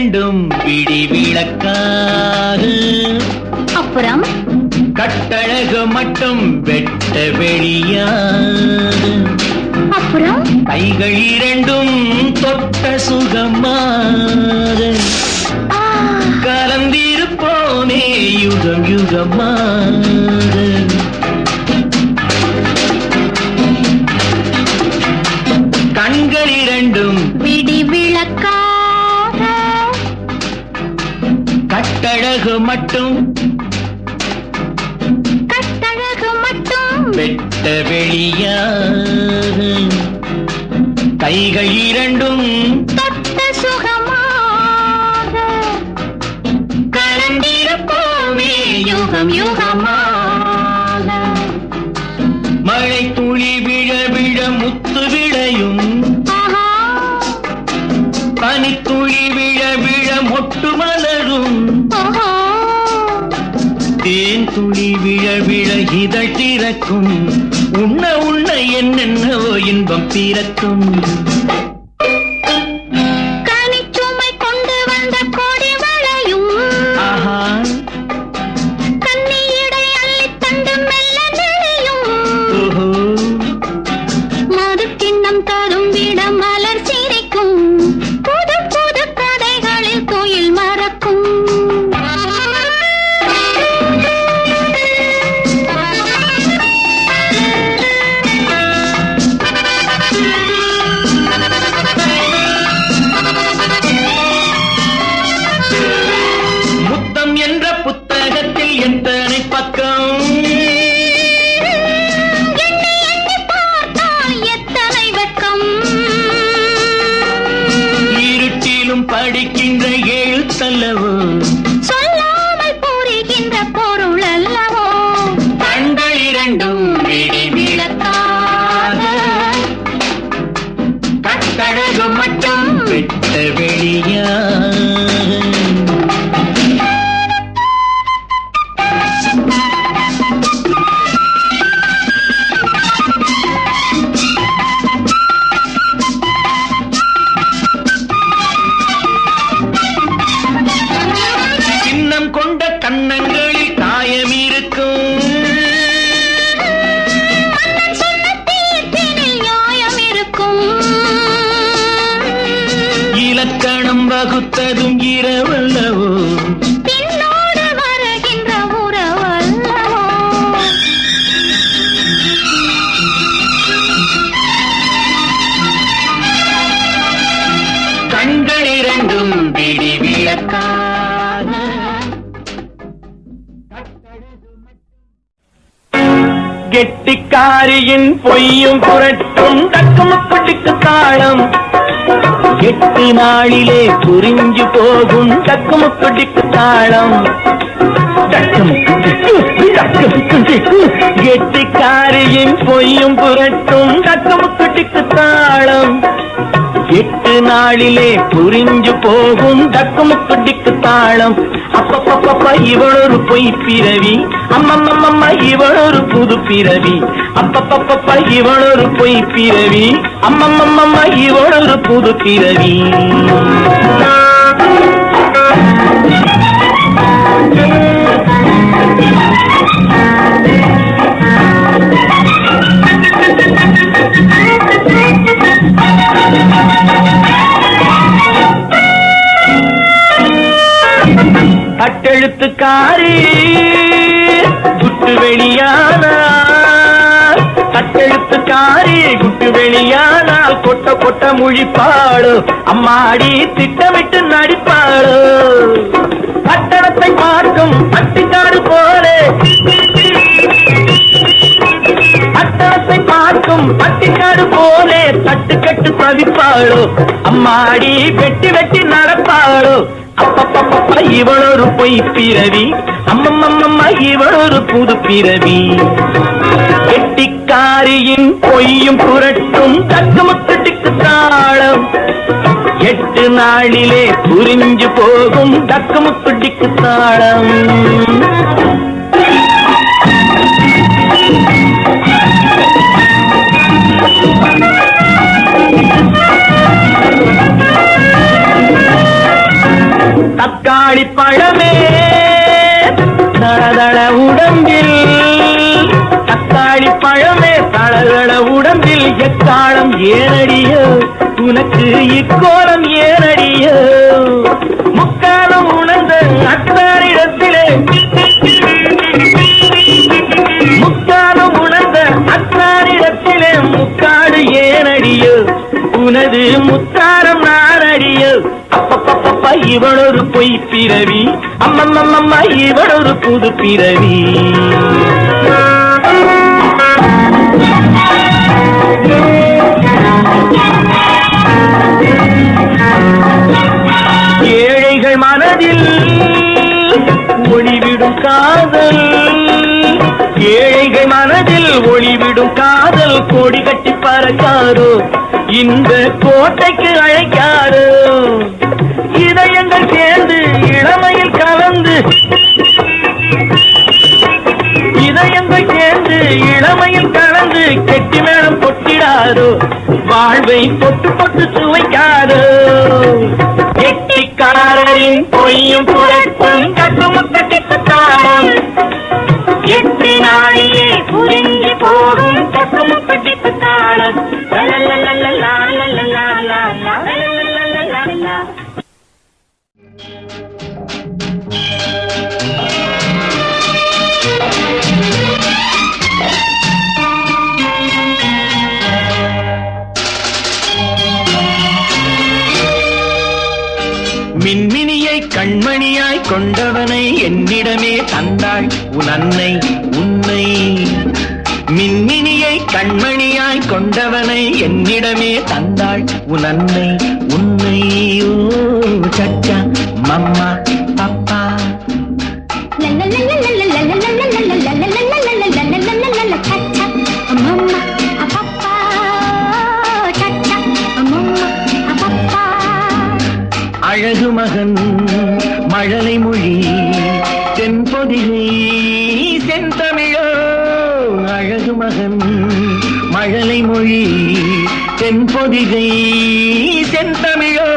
இரண்டும் பிடி விளக்காக, அப்புறம் கட்டழகு மட்டும் வெட்ட வெளியாக, அப்புறம் கைகள் இரண்டும் தொட்ட சுகமாக, கலந்திருப்போனே யுகம் யுகமாக. கண்கள் இரண்டும் பிடி விளக்காக, கட்டழகு மட்டும் வெட்ட வெளியாக, கைகள் இரண்டும் தொட்ட சுகமாக, கலந்திருப்போமே யுகம் யுகமாக. மழை துளி விழ விழ முத்து விளையும், பனித்துளி விழ விழ மொட்டு மலரும், தேன் துளி விழ விழ இதழ் திறக்கும், உண்ண உண்ண என்னென்னவோ இன்பம் பிறக்கும். கனிச்சுமை கொண்டு வந்த கொடி வளையும், கன்னியடை அள்ளி தண்டு மெல்ல நெளியும், மது கிண்ணம் ததும்பிட மலர் சிரிக்கும், புது புது கதைகளில் கோயில் மறக்கும். முத்தம் என்ற புத்தகத்தில் எத்தனை பக்கம், எண்ணி எண்ணி பார்த்தால் எத்தனை வெட்கம், இருட்டிலும் படிக்கின்ற எழுத்தல்லவோ, சொல்லாமல் புரிகின்ற பொருள் அல்லவோ. கண்கள் இரண்டும் பிடி விளக்காக, கட்டழகு மட்டும் வெட்ட வெளியாக. சின்னம் கொண்ட கன்னங்களில் காயம் இருக்கும், மன்னன் சொன்ன தீர்ப்பினில் நியாயம் இருக்கும், இலக்கணம் வகுத்ததும் இரவல்லவோ, பின்னோடு வருகின்ற உறவல்லவோ. கண்கள் இரண்டும் பிடி விளக்காக. கெட்டிக்காரியின் பொய்யும் புரட்டும் தக்குமுக்குட்டிக்கு தாளம், 8 நாளிலே புரிஞ்சு போகும் தக்குமுக்குட்டிக்கு தாளம். கெட்டிக்காரியின் பொய்யும் புரட்டும் தக்குமுக்குட்டிக்கு தாளம், 8 நாளிலே புரிஞ்சு போகும் தக்குமுக்குட்டிக்கு தாளம். அப்பப்பப்ப இவளொரு பொய் பிறவி, அம்மம்மம்ம இவளொரு புது பிறவி, அப்பப்பப்ப இவளொரு பொய் பிறவி, அம்மம்மம்ம இவளொரு புது பிறவி. அட்டெழுத்துக்காரி குட்டு வெளியானால், அட்டெழுத்துக்காரி குட்டு வெளியானால் கொட்ட கொட்ட முழிப்பாளோ, அம்மாடி திட்டமிட்டு நடிப்பாளோ. பட்டணத்தை பார்க்கும் பட்டிக்காடு போலே, பட்டணத்தை பார்க்கும் பட்டிக்காடு போலே தட்டுக்கட்டு தவிப்பாளோ, அம்மாடி வெட்டி வெட்டி நடப்பாளோ. அப்பப்பப்ப இவளொரு பொய் பிறவி, அம்மம்மம்ம இவளொரு புது பிறவி. கெட்டிக்காரியின் பொய்யும் புரட்டும் தக்குமுக்குட்டிக்கு தாளம், 8 நாளிலே புரிஞ்சு போகும் தக்குமுக்குட்டிக்கு தாளம். தக்காளி பழமே தளதள உடம்பில் தக்காளி பழமே தளதள உடம்பில் எக்காலம் ஏனடியோ உனக்கு இக்கோலம் ஏனடியோ முக்காலம் உணர்ந்த அத்தாரிடத்திலே முக்காலம் உணர்ந்த அத்தாரிடத்திலே முக்காடு ஏனடியோ உனது முத்தாரம் நானடியோ அப்பப்பப்பப்பா இவளொரு பொய் பிறவி அம்மம்மம்மம்மா இவளொரு புது பிறவி ஏழைகள் மனதில் ஒளிவிடும் காதல் ஏழைகள் மனதில் ஒளிவிடும் காதல் கோடி கட்டி பறக்காரோ இந்த கோட்டைக்கு அழைக்காரோ இதயங்கள் சேர்ந்து இளமையில் கலந்து இதயங்கள் சேர்ந்து இளமையில் கலந்து கெட்டி மேளம் கொட்டிடாரோ வாழ்வை பொட்டு பொட்டு சுவைக்காரோ கெட்டிக்காரரின் பொய்யும் புரட்டும் கட்டுமுக்கட்டித்தாரம் எட்டு நாளிலே புரிஞ்சு போகும் கட்டுமுக்கட்டித்தாரம் மின்மினியை கண்மணியாய் கொண்டவனை என்னிடமே தந்தாள் உன் அன்னை உன்னை மின்மினியை கண்மணியாய் கொண்டவனை என்னிடமே தந்தாள் உன் அன்னை உன்னை ஓ சச்சா மம்மா பப்பா அழகு மகன் மழலை மொழி தென்பொதிகை செந்தமிழோ அழகு மகன் மழலை மொழி தென்பொதிகை செந்தமிழோ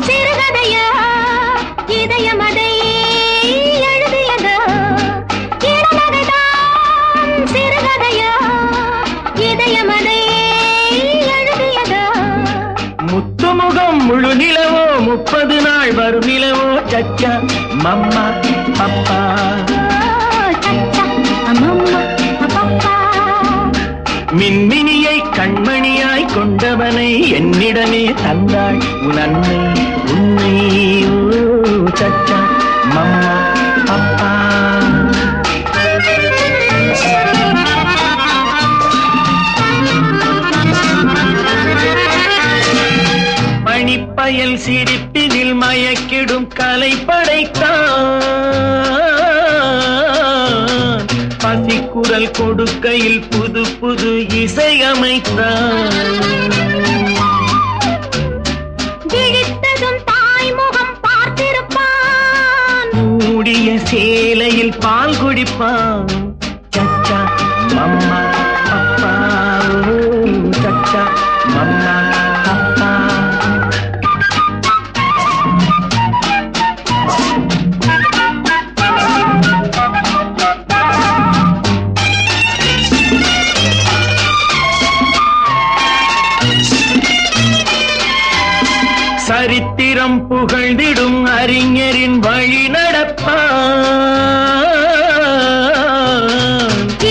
சிறுகதையா இதயமதை எழுதியதோ இளமகதான் சிறுகதையா இதயமதை எழுதியதோ முத்துமுகம் முழு நிலவோ 30 நாள் வரும் நிலவோ சச்சா மம்மா பப்பா மின்மினியை கண்மணியாய் கொண்டவனை என்னிடமே தந்தாள் உன் அன்னை உன்னை ஓ சச்சா மம்மா பப்பா பணிப்பயல் சிரிப்பினில் மயக்கிடும் கலை படைத்தான் பசிக்குரல் கொடுக்கையில் புது புது இசை அமைத்தான் விழித்ததும் தாய்முகம் பார்த்திருப்பான் மூடிய சேலையில் பால் குடிப்பான் சச்சா மம்மா அப்பா ஓ சச்சா மம்மா அப்பா சரித்திரம் புகழ்ந்திடும் அறிஞரின் வழி நடப்பான்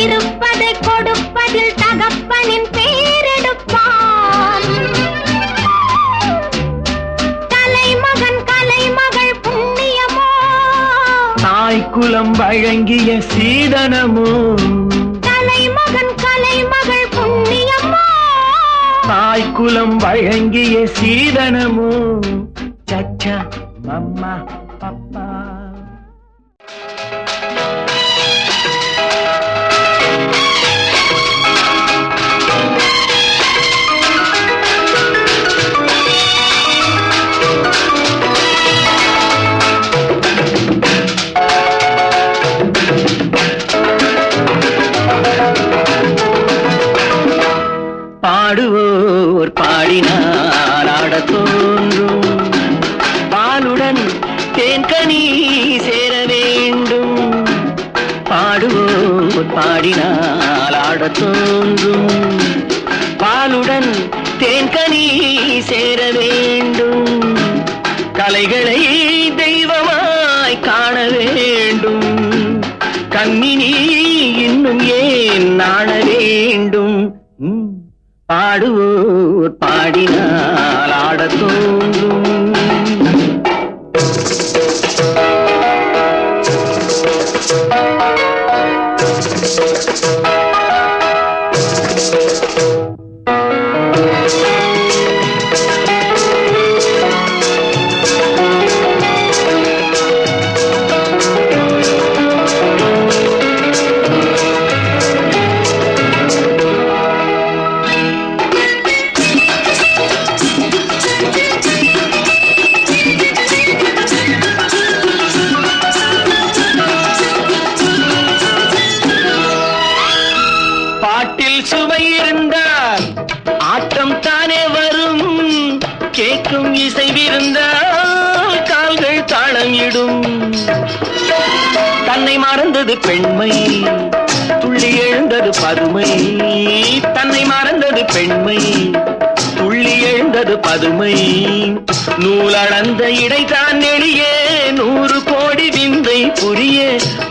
இருப்பதை கொடுப்பதில் தகப்பனின் பேரெடுப்பான் கலைமகன் கலைமகள் புண்ணியமோ தாய்க்குலம் வழங்கிய சீதனமோ கலைமகன் கலைமகள் புண்ணியமோ தாய்க்குலம் வழங்கிய சீதனமோ சச்சா மம்மா பப்பா பாடுவோர் பாடினால் ஆடத் தோன்றும் தேன்கனி சேர வேண்டும். பாடுவோர் பாடினால் ஆடத் தோன்றும். பாலுடன் தேன்கனி சேர வேண்டும். கலைகளை தெய்வமாய் காண வேண்டும். கண்ணினி இன்னும் ஏன் நாண வேண்டும். பாடுவோர் பாடினால் ஆடத் தோன்றும். பாட்டில் சுவை இருந்தால் ஆட்டம் தானே வரும். கேட்கும் இசைவிருந்தால் கால்கள் தாளம் இடும். தன்னை மறந்தது பெண்மை, துள்ளி எழுந்தது பதுமை. தன்னை மறந்தது பெண்மை, துள்ளி எழுந்தது பதுமை. நூலளந்த இடைதான் நெளிய 100 கோடி விந்தை புரிய.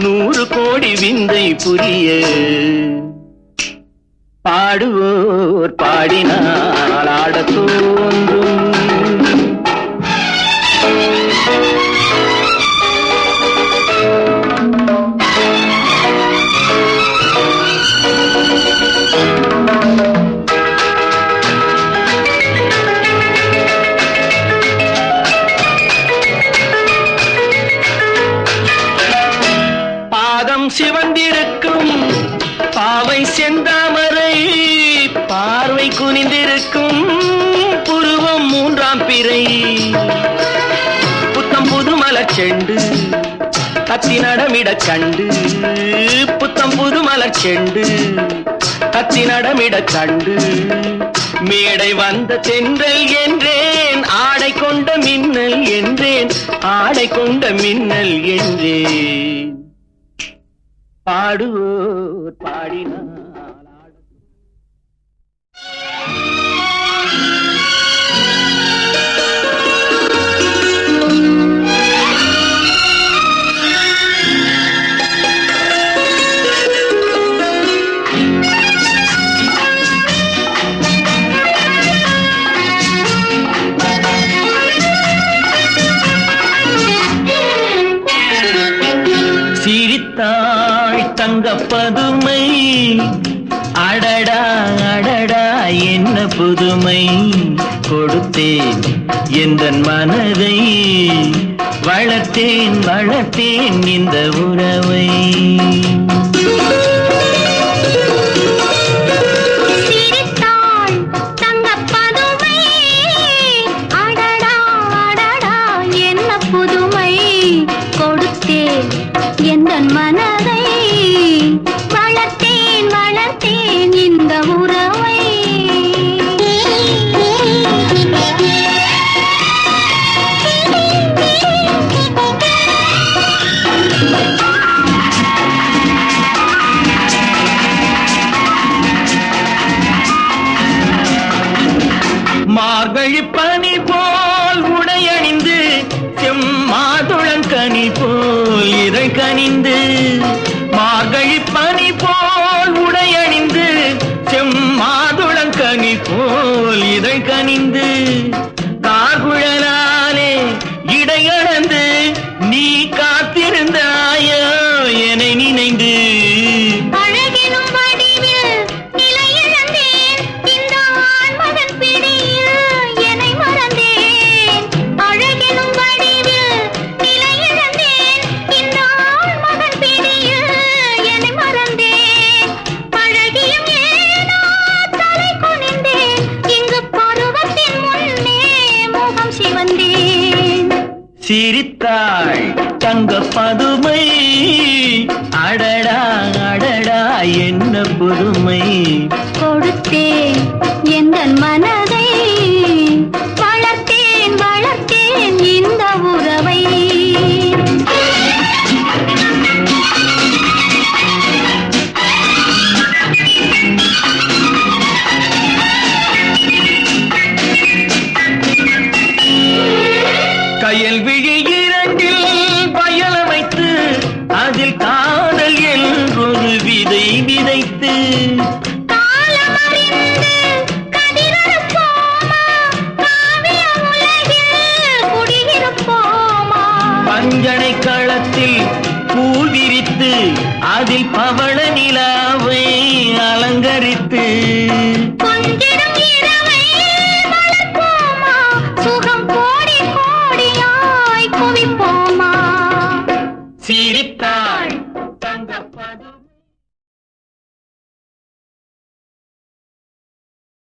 100 கோடி விந்தை புரிய. பாடுவோர் பாடினால் ஆடத் தோன்றும். பாதம் சிவந்திருக்கும் பாவை செந்தாமரை. பார்வை குனிந்திருக்கும் புருவம் 3ஆம் பிறை. புத்தம் புது மலர் செண்டு கத்தி நடமிடக் கண்டு. புத்தம் புது மலர் செண்டு கத்தி நடமிடக் கண்டு. மேடை வந்த தென்றல் என்றேன், ஆடை கொண்ட மின்னல் என்றேன். ஆடை கொண்ட மின்னல் என்றேன். பாடுவோர் பாடினார். சிரித்தாள் தங்கப் பதுமை. அடடா அடடா என்ன புதுமை. கொடுத்தேன் எந்தன் மனதை. வளர்த்தேன் வளர்த்தேன் இந்த உறவை. எந்தன் மனதை வளர்த்தேன் வளர்த்தேன் இந்த உறவை. மார்கழி பனி போல் உடையணிந்து செம்மாதுளங்கனி போல் இதை கனிந்து. மார்கழி பனி போல் உடையணிந்து செம்மாதுளங்கனி போல் இதை கனிந்து. கார்குழலாலே இடையளந்து நீ காத்திருந்தாயோ என்னை நினைந்து. சிரித்தாள் தங்கப் பதுமை. அடடா அடடா என்ன புதுமை. கொடுத்தேன் எந்தன் மனதை. வளர்த்தேன் வளர்த்தேன் இந்த உறவை. அரண்மனை களத்தில் பூ விரித்து அதில் பவள நிலாவை அலங்கரித்து கொஞ்சிடும் இரவை வளர்ப்போமா, சுகம் கோடி கோடியாய் குவிப்போமா. சிரித்தாள்